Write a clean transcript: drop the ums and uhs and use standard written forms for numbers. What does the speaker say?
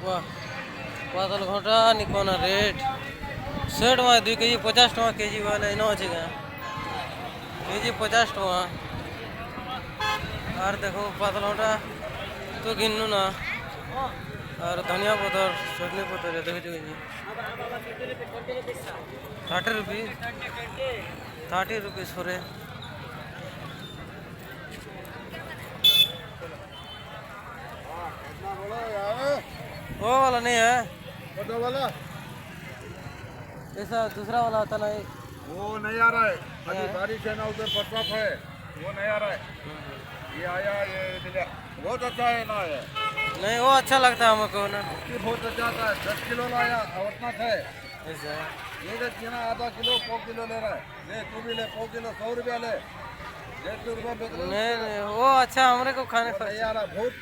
वाह पातल घोटा निकोना रेट 60 टका 2 केजी 50 टका केजी वाला इनो अच्छे का केजी 50 टका और देखो पातल घोटा तो गिनू ना और धनिया पत्तर चटनी पत्तर देखिए 30 रुपीज 30 रुपीज हो रहे वो वाला नहीं है छोटा वाला ऐसा दूसरा वाला आता ना वो नहीं आ रहा है अभी बारिश है ना उधर बरसात है वो नहीं आ रहा है ये आया ये मिला बहुत अच्छा है ना है नहीं वो अच्छा लगता है हमको ना उसकी बहुत अच्छा था 10 किलो लाया और इतना है ऐसा ये देख ना आधा किलो 100 किलो ले रहा है ले तू भी ले 100 किलो 100 रुपया ले 150 रुपया बेच रहा है नहीं वो अच्छा हमरे को खाने नहीं आ रहा बहुत